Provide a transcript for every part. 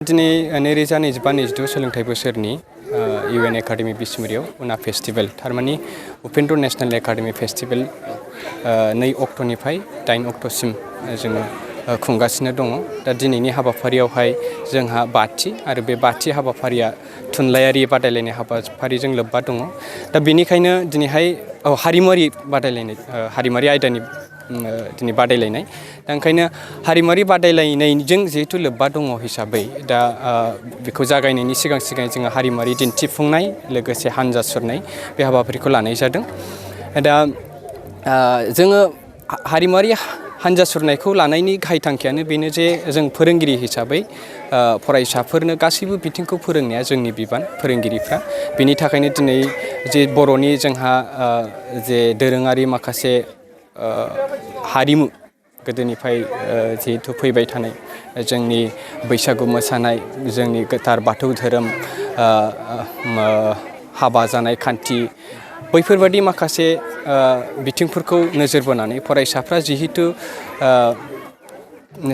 दिनै 2025-26 सोलोंथाइ बोसोरनि इउ.एन एकाडेमि बिसमुरियाव उना फेस्टिभेल थारमानि उपेन्द्र नेशनेल एकाडेमि फेस्टिभेल 2 अक्ट'निफ्राय 8 अक्ट'सिम जोङो खुंगासिनो दङ। दा दिनैनि हाबाफारियावहाय जोंहा बाथि आरो बे बाथि हाबाफारिया थुनलाइयारि बादायलायनाय हाबाफारिजों लोब्बा दङ। दा बेनिखायनो दिनैहाय हारिमुआरि बादायलायनाय हारिमुआरि आयदानि दिनै बादायलायनाय दा ओंखायनो हारिमुआरि बादायलायनायजों जिहेतु लोब्बा दङ हिसाबै दा बेखौ जागायनायनि सिगां जोङो हारिमुआरि दिन्थिफुंनाय लोगोसे हानजा सुरनाय बे हाबाफारिखौ लानाय जादों। दा जोङो हारिमुआरि हानजा सुरनायखौ लानायनि गाहाय थांखियानो बेनो जे जों फोरोंगिरि हिसाबै फरायसाफोरनो गासैबो बिथिंखौ फोरोंनाया जोंनि बिबान फोरोंगिरिफ्रा। बिनि थाखायनो दिनै जे बर'नि जोंहा जे दोरोङारि माखासे हारिमु गोदोनिफ्राय जिहेतु फैबाय थानाय जोंनि बैसागु मोसानाय जोंनि गोथार बाथौ धोरोम हाबा जानाय खान्थि बैफोरबादि माखासे बिथिंफोरखौ नोजोर बोनानै फरायसाफ्रा जिहेतु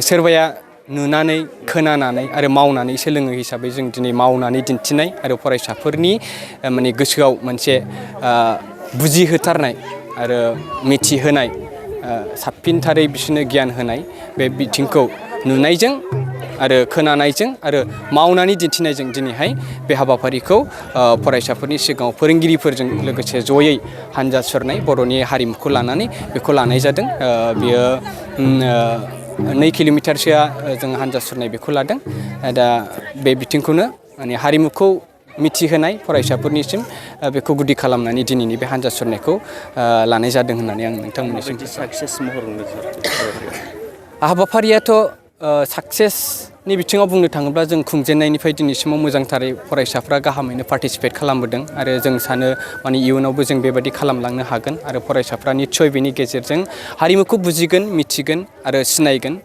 सोरबाया नुनानै खोनानानै आरो मावनानै सोलोङो हिसाबै जों दिनै मावनानै दिन्थिनाय आरो फरायसाफोरनि माने गोसोआव मोनसे बुजिहोथारनाय आरो मिथिहोनाय साबसिनथारै बिसोरनो गियान होनाय बे बिथिंखौ नुनायजों आरो खोनानायजों आरो मावनानै दिन्थिनायजों दिनैहाय बे हाबाफारिखौ फरायसाफोरनि सिगाङाव फोरोंगिरिफोरजों लोगोसे जयै हानजा सुरनाय बर'नि हारिमुखौ लानानै बेखौ लानाय जादों। बियो 2 किल'मिटारसोआ जों हानजा सुरनाय बेखौ लादों। दा बे बिथिंखौनो माने हारिमुखौ मिथिहोनाय फरायसाफोरनिसिम बेखौ गुदि खालामनानै दिनैनि बे हानजा सुरनायखौ लानाय जादों होननानै आं नोंथांमोननिसिम साक्सेस महर हाबाफारियाथ' साक्सेसनि बिथिङाव बुंनो थाङोब्ला जों खुंजेननायनिफ्राय दिनैसिमाव मोजांथारै फरायसाफ्रा गाहामैनो पार्टिसिपेट खालामबोदों आरो जों सानो माने इयुनावबो जों बेबायदि खालामलांनो हागोन आरो फरायसाफ्रा निस्सय बेनि गेजेरजों हारिमुखौ बुजिगोन मिथिगोन आरो सिनायगोन।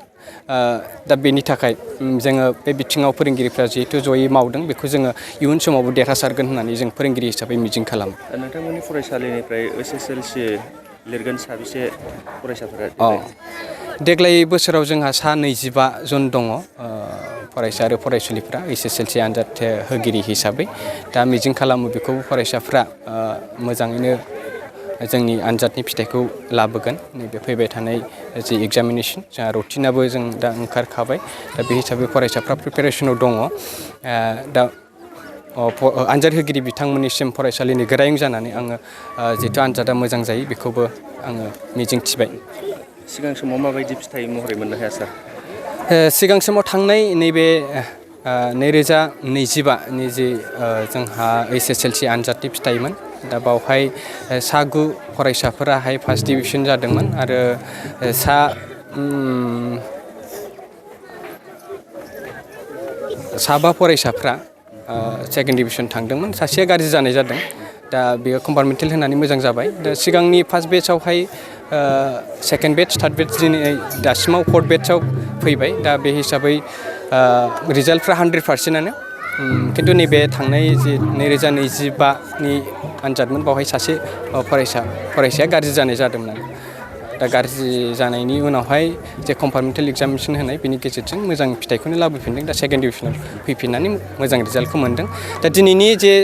दा बेनि थाखाय जोङो बे बिथिङाव फोरोंगिरिफ्रा जिहेतु जयै मावदों बेखौ जोङो इयुन समावबो देरहासारगोन होननानै जों फोरोंगिरि हिसाबै मिजिं खालामो। नोंथांमोननि फरायसालिनिफ्राय एसएसएलसि लिरगोन साबेसे फरायसाफोरा? देग्लाय बोसोराव जोंहा 25 जन दङ फरायसा आरो फरायसुलिफ्रा एसएसएलसि आनजाद होगिरि हिसाबै। दा मिजिं खालामो बेखौ फरायसाफ्रा मोजाङैनो जोंनि आनजादनि फिथाइखौ लाबोगोन। नैबे फैबाय थानाय जि एग्जामिनेसन जोंहा रुटिनाबो जों दा ओंखारखाबाय। दा बे हिसाबै फरायसाफ्रा प्रिपेरेसनाव दङ। दा आनजाद होगिरि बिथांमोननिसिम फरायसालिनि गोरायुं जानानै आङो जिहेतु आनजादा मोजां जायो बेखौबो आङो मिजिंथिबाय। सिगां समाव माबायदि फिथाइ महरै मोननो हाया सार? सिगां समाव थांनाय नैबे 2025नि जि जोंहा एसएसएलसि आनजादनि फिथाइमोन। दा बावहाय 9 फरायसाफोराहाय फार्स्ट डिभिजन जादोंमोन आरो 5 फरायसाफ्रा सेकेन्ड डिभिजन थांदोंमोन। सासेया गाज्रि जानाय जादों। दा बेयो कम्पार्टमेन्टेल होनानै मोजां जाबाय। दा सिगांनि फार्स्ट बेचआवहाय सेकेन्ड बेच थार्ड बेच दिनै दासिमाव फर्थ बेचआव फैबाय। दा बे हिसाबै रिजाल्टफ्रा 100%आनो। खिन्थु नैबे थांनाय जि 2025नि आनजादमोन बावहाय सासे फरायसाया गाज्रि जानाय जादोंमोन आरो। दा गाज्रि जानायनि उनावहाय जे कम्पार्टमेन्टेल एग्जामिनेसन होनाय बेनि गेजेरजों मोजां फिथाइखौनो लाबोफिनदों। दा सेकेन्ड डिभिजनाव फैफिननानै मोजां रिजाल्टखौ मोनदों। दा दिनैनि जे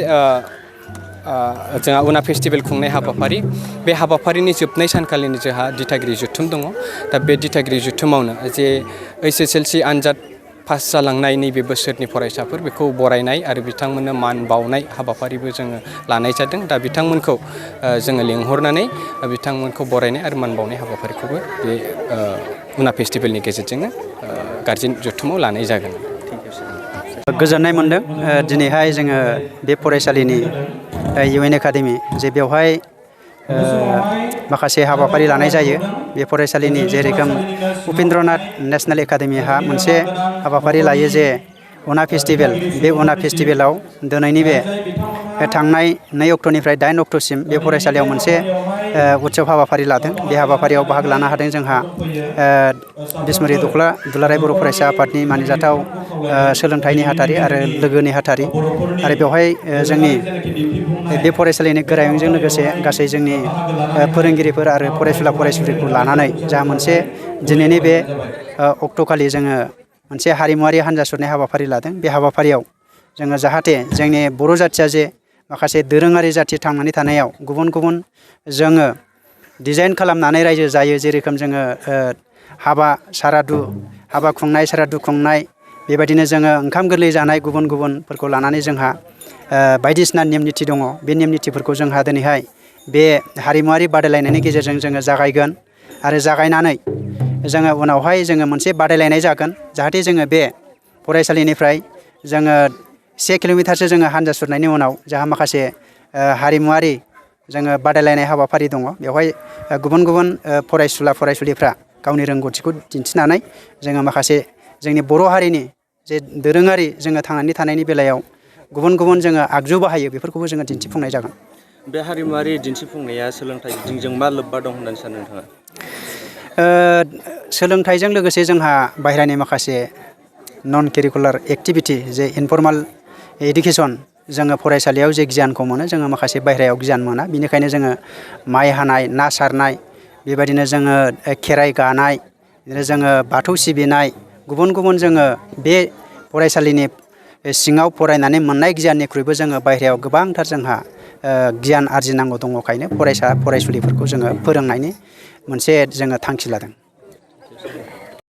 जोंहा उना फेस्टिभेल खुंनाय हाबाफारि बे हाबाफारिनि जोबनाय सानखालिनि जोंहा दिथागिरि जथुम दङ। दा बे दिथागिरि जथुमावनो जे एसएसएलसि आनजाद पास जालांनाय नैबे बोसोरनि फरायसाफोर बेखौ बरायनाय आरो बिथांमोननो मान बावनाय हाबाफारिबो जोङो लानाय जादों। दा बिथांमोनखौ जोङो लेंहरनानै बिथांमोनखौ बरायनाय आरो मान बावनाय हाबाफारिखौबो बे उना फेस्टिभेलनि गेजेरजोंनो गारजेन जथुमाव लानाय जागोन। गोजोननाय मोनदों दिनैहाय जोङो बे फरायसालिनि इउ.एन एकाडेमि जे बेवहाय माखासे हाबाफारि लानाय जायो। बे फरायसालिनि जेरोखोम उपेन्द्रनाथ नेशनेल एकाडेमिहा मोनसे हाबाफारि लायो जे उना फेस्टिभेल। बे उना फेस्टिभेलाव दिनैनि बे थांनाय 2 अक्ट'निफ्राय 8 अक्ट'सिम बे फरायसालियाव मोनसे उत्सब हाबाफारि लादों। बे हाबाफारियाव बाहागो लानो हादों जोंहा बिसमुरि दुलाराय बर' फरायसा आफादनि मानिजाथाव सोलोंथाइ नेहाथारि आरो लोगो नेहाथारि आरो बेवहाय जोंनि बे फरायसालिनि गोरायुंजों लोगोसे गासै जोंनि फोरोंगिरिफोर आरो फरायसुला फरायसुलिखौ लानानै जा मोनसे दिनैनि बे अक्ट'खालि जोङो मोनसे हारिमुवारि हान्जा सुरनाय हाबाफारि लादों। बे हाबाफारियाव जोङो जाहाथे जोंनि बर' जाथिया जे माखासे दोरोङारि जाथि थांनानै थानायाव गुबुन गुबुन जोङो डिजाइन खालामनानै रायजो जायो, जेरोखोम जोङो हाबा सारादु, हाबा खुंनाय, सारादु खुंनाय, बेबायदिनो जोङो ओंखाम गोरलै जानाय गुबुन गुबुनफोरखौ लानानै जोंहा बायदिसिना नेम निथि दङ। बे नेम निथिफोरखौ जोंहा दिनैहाय बे हारिमुवारि बादायलायनायनि गेजेरजों जोङो जागायगोन आरो जागायनानै जोङो उनावहाय जोङो मोनसे बादायलायनाय जागोन, जाहाथे जोङो बे फरायसालिनिफ्राय जोङो 1 किल'मिटारसो जोङो हान्जा सुरनायनि उनाव जोंहा माखासे हारिमुवारि जोङो बादायलायनाय हाबाफारि दङ। बेवहाय गुबुन गुबुन फरायसुला फरायसुलिफ्रा गावनि रोंगौथिखौ दिन्थिनानै जोङो माखासे जोंनि बर' हारिनि जे दोरोङारि जोङो थांनानै थानायनि बेलायाव गुबुन गुबुन जोङो आगजु बाहायो, बेफोरखौबो जोङो दिन्थिफुंनाय जागोन। बे हारिमुवारि दिन्थिफुंनाया सोलोंथाइ बिथिंजों मा लोब्बा दं होननानै सानो नोंथाङा? सोलोंथाइजों लोगोसे जोंहा बाहेरानि माखासे नन केरिकुलार एक्टिभिटि जे इनफर्माल इडुकेसन, जोङो फरायसालियाव जे गियानखौ मोनो जोङो माखासे बाहेरायाव गियान मोना। बेनिखायनो जोङो माइ हानाय, ना सारनाय, बेबायदिनो जोङो खेराइ गानाय, बिदिनो जोङो बाथौ सिबिनाय, गुबुन गुबुन जोङो बे फरायसालिनि सिङाव फरायनानै मोननाय गियाननिख्रुइबो जोङो बाहेरायाव गोबांथार जोंहा गियान आरजिनांगौ दङखायनो फरायसा फरायसुलिफोरखौ जोङो फोरोंनायनि मोनसे जोङो थांखि लादों।